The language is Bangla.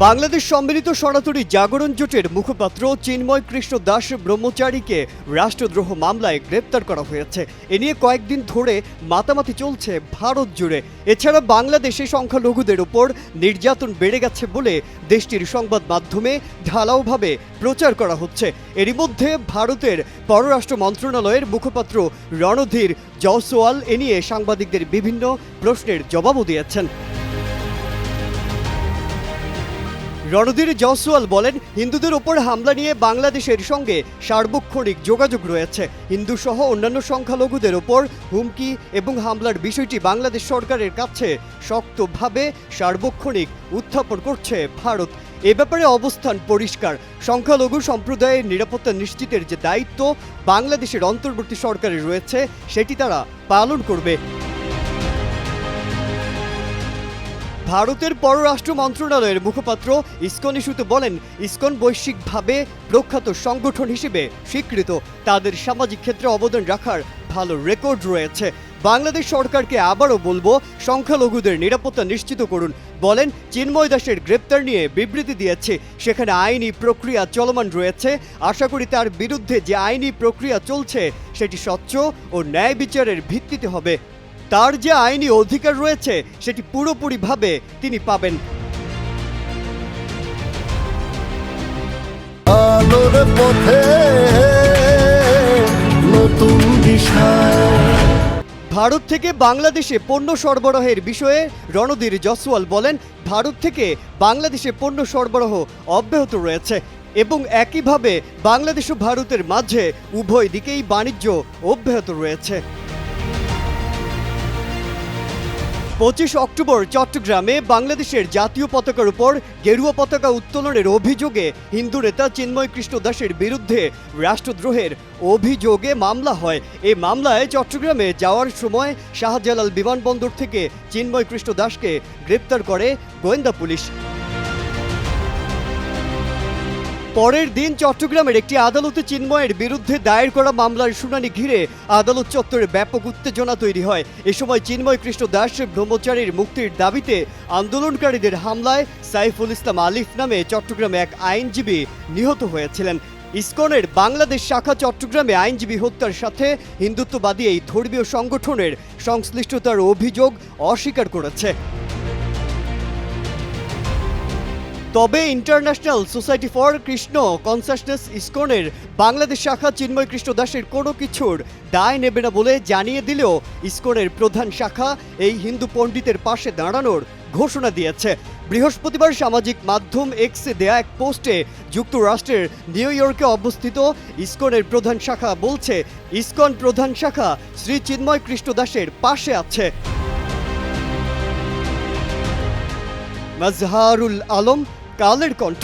বাংলাদেশ সম্মিলিত সনাতনী জাগরণ জোটের মুখপাত্র চিন্ময় কৃষ্ণ দাস ব্রহ্মচারীকে রাষ্ট্রদ্রোহ মামলায় গ্রেপ্তার করা হয়েছে। এ নিয়ে কয়েকদিন ধরে মাতামাতি চলছে ভারত জুড়ে। এছাড়া বাংলাদেশে সংখ্যালঘুদের উপর নির্যাতন বেড়ে গেছে বলে দেশটির সংবাদ মাধ্যমে ঢালাওভাবে প্রচার করা হচ্ছে। এরই মধ্যে ভারতের পররাষ্ট্র মন্ত্রণালয়ের মুখপাত্র রণধীর জয়সওয়াল এ নিয়ে সাংবাদিকদের বিভিন্ন প্রশ্নের জবাবও দিয়েছেন। রণধীর জয়সওয়াল বলেন, হিন্দুদের ওপর হামলা নিয়ে বাংলাদেশের সঙ্গে সার্বক্ষণিক যোগাযোগ রয়েছে। হিন্দু সহ অন্যান্য সংখ্যালঘুদের ওপর হুমকি এবং হামলার বিষয়টি বাংলাদেশ সরকারের কাছে শক্তভাবে সার্বক্ষণিক উত্থাপন করছে ভারত। এ ব্যাপারে অবস্থান পরিষ্কার। সংখ্যালঘু সম্প্রদায়ের নিরাপত্তা নিশ্চিতের যে দায়িত্ব বাংলাদেশের অন্তর্বর্তী সরকারের রয়েছে সেটি তারা পালন করবে। ভারতের পররাষ্ট্র মন্ত্রণালয়ের মুখপাত্র ইসকন ইস্যুতে বলেন, ইসকন বৈশ্বিকভাবে প্রখ্যাত সংগঠন হিসেবে স্বীকৃত। তাদের সামাজিক ক্ষেত্রে অবদান রাখার ভালো রেকর্ড রয়েছে। বাংলাদেশ সরকারকে আবারও বলবো, সংখ্যালঘুদের নিরাপত্তা নিশ্চিত করুন। বলেন, চিন্ময় দাসের গ্রেপ্তার নিয়ে বিবৃতি দিয়েছে, সেখানে আইনি প্রক্রিয়া চলমান রয়েছে। আশা করি তার বিরুদ্ধে যে আইনি প্রক্রিয়া চলছে সেটি স্বচ্ছ ও ন্যায় বিচারের ভিত্তিতে হবে। তার যে আইনি অধিকার রয়েছে সেটি পুরোপুরিভাবে তিনি পাবেন। আলোর পথে নতুন দিশা। ভারত থেকে বাংলাদেশে পণ্য সরবরাহের বিষয়ে রণধীর জয়সওয়াল বলেন, ভারত থেকে বাংলাদেশে পণ্য সরবরাহ অব্যাহত রয়েছে এবং একইভাবে বাংলাদেশ ও ভারতের মাঝে উভয় দিকেই বাণিজ্য অব্যাহত রয়েছে। 25 অক্টোবর চট্টগ্রামে বাংলাদেশের জাতীয় পতাকার উপর গেরুয়া পতাকা উত্তোলনের অভিযোগে হিন্দু নেতা চিন্ময় কৃষ্ণ দাসের বিরুদ্ধে রাষ্ট্রদ্রোহের অভিযোগে মামলা হয়। এই মামলায় চট্টগ্রামে যাওয়ার সময় শাহজালাল বিমানবন্দর থেকে চিন্ময় কৃষ্ণ দাসকে গ্রেপ্তার করে গোয়েন্দা পুলিশ। পরের দিন চট্টগ্রামের একটি আদালতে চিন্ময়ের বিরুদ্ধে দায়ের করা মামলার শুনানি ঘিরে আদালত চত্বরে ব্যাপক উত্তেজনা তৈরি হয়। এ সময় চিন্ময় কৃষ্ণ দাস ব্রহ্মচারীর মুক্তির দাবিতে আন্দোলনকারীদের হামলায় সাইফুল ইসলাম আলিফ নামে চট্টগ্রামে এক আইনজীবী নিহত হয়েছিলেন। ইসকনের বাংলাদেশ শাখা চট্টগ্রামে আইনজীবী হত্যার সাথে হিন্দুত্ববাদী এই ধর্মীয় সংগঠনের সংশ্লিষ্টতার অভিযোগ অস্বীকার করেছে। তবে international society for Krishna consciousness ইসকনের বাংলাদেশ শাখা চিন্ময় কৃষ্ণ দাসের কোনো কিছুর দায় নেবে না বলে জানিয়ে দিলেও ইসকনের প্রধান শাখা এই হিন্দু পণ্ডিতের পাশে দাঁড়ানোর ঘোষণা দিয়েছে। বৃহস্পতিবার সামাজিক মাধ্যম এক্সে দেয়া এক পোস্টে যুক্তরাষ্ট্রের নিউ ইয়র্কে অবস্থিত ইসকনের প্রধান শাখা বলছে, ইসকন প্রধান শাখা শ্রী চিন্ময় কৃষ্ণ দাসের পাশে আছে। মাজহারুল আলম, কালের কণ্ঠ।